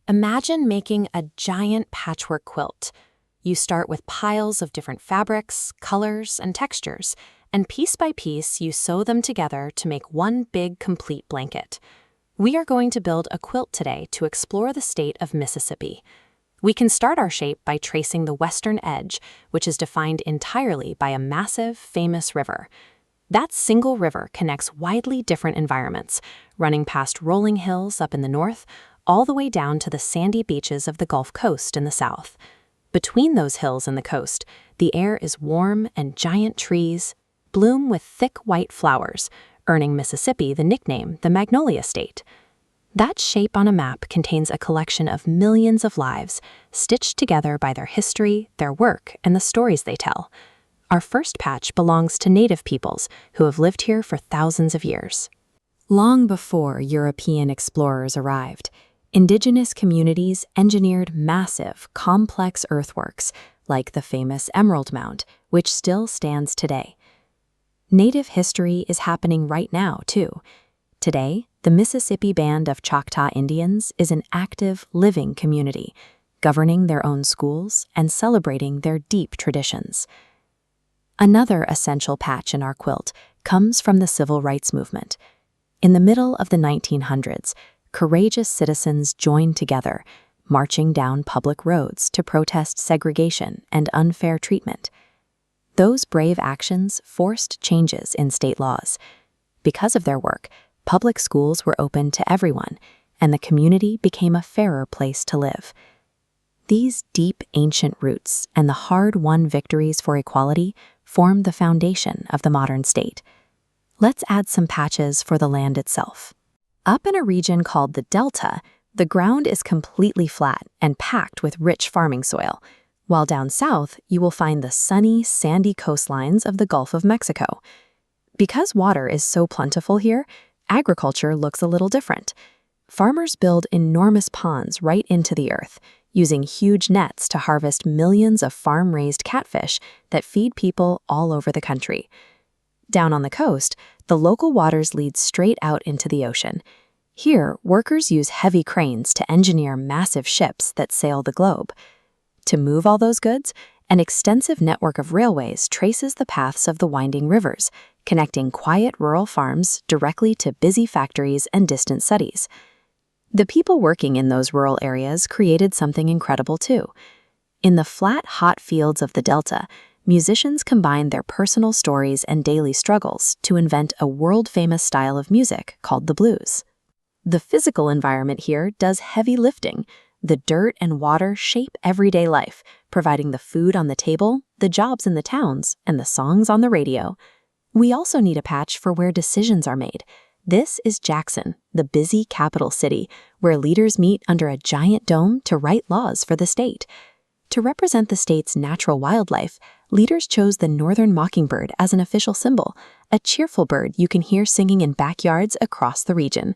Imagine making a giant patchwork quilt. You start with piles of different fabrics, colors, and textures, and piece by piece you sew them together to make one big complete blanket. We are going to build a quilt today to explore the state of Mississippi. We can start our shape by tracing the western edge, which is defined entirely by a massive, famous river. That single river connects widely different environments, running past rolling hills up in the north, all the way down to the sandy beaches of the Gulf Coast in the south. Between those hills and the coast, the air is warm and giant trees bloom with thick white flowers, earning Mississippi the nickname the Magnolia State. That shape on a map contains a collection of millions of lives, stitched together by their history, their work, and the stories they tell. Our first patch belongs to Native peoples who have lived here for thousands of years. Long before European explorers arrived, Indigenous communities engineered massive, complex earthworks, like the famous Emerald Mound, which still stands today. Native history is happening right now, too. Today, the Mississippi Band of Choctaw Indians is an active, living community, governing their own schools and celebrating their deep traditions. Another essential patch in our quilt comes from the civil rights movement. In the middle of the 1900s, courageous citizens joined together, marching down public roads to protest segregation and unfair treatment. Those brave actions forced changes in state laws. Because of their work, public schools were open to everyone, and the community became a fairer place to live. These deep, ancient roots and the hard-won victories for equality form the foundation of the modern state. Let's add some patches for the land itself. Up in a region called the Delta, the ground is completely flat and packed with rich farming soil, while down south you will find the sunny, sandy coastlines of the Gulf of Mexico. Because water is so plentiful here, agriculture looks a little different. Farmers build enormous ponds right into the earth, using huge nets to harvest millions of farm-raised catfish that feed people all over the country. Down on the coast, the local waters lead straight out into the ocean. Here, workers use heavy cranes to engineer massive ships that sail the globe. To move all those goods, an extensive network of railways traces the paths of the winding rivers, connecting quiet rural farms directly to busy factories and distant cities. The people working in those rural areas created something incredible too. In the flat, hot fields of the Delta, musicians combined their personal stories and daily struggles to invent a world-famous style of music called the blues. The physical environment here does heavy lifting. The dirt and water shape everyday life, providing the food on the table, the jobs in the towns, and the songs on the radio. We also need a patch for where decisions are made. This is Jackson, the busy capital city, where leaders meet under a giant dome to write laws for the state. To represent the state's natural wildlife, leaders chose the northern mockingbird as an official symbol, a cheerful bird you can hear singing in backyards across the region.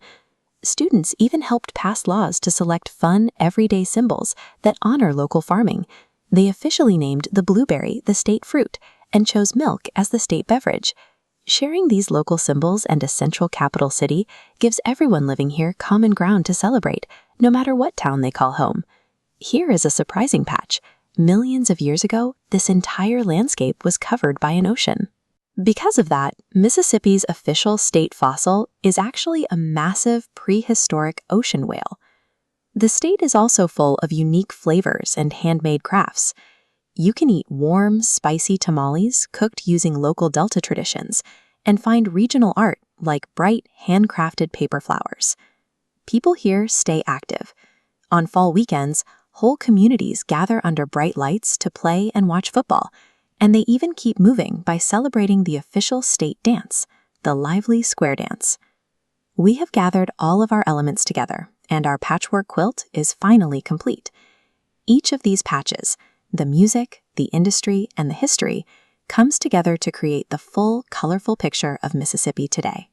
Students even helped pass laws to select fun, everyday symbols that honor local farming. They officially named the blueberry the state fruit and chose milk as the state beverage. Sharing these local symbols and a central capital city gives everyone living here common ground to celebrate, no matter what town they call home. Here is a surprising patch. Millions of years ago, this entire landscape was covered by an ocean. Because of that, Mississippi's official state fossil is actually a massive prehistoric ocean whale. The state is also full of unique flavors and handmade crafts. You can eat warm, spicy tamales cooked using local Delta traditions and find regional art like bright, handcrafted paper flowers. People here stay active. On fall weekends, whole communities gather under bright lights to play and watch football, and they even keep moving by celebrating the official state dance, the lively square dance. We have gathered all of our elements together, and our patchwork quilt is finally complete. Each of these patches, the music, the industry, and the history, comes together to create the full, colorful picture of Mississippi today.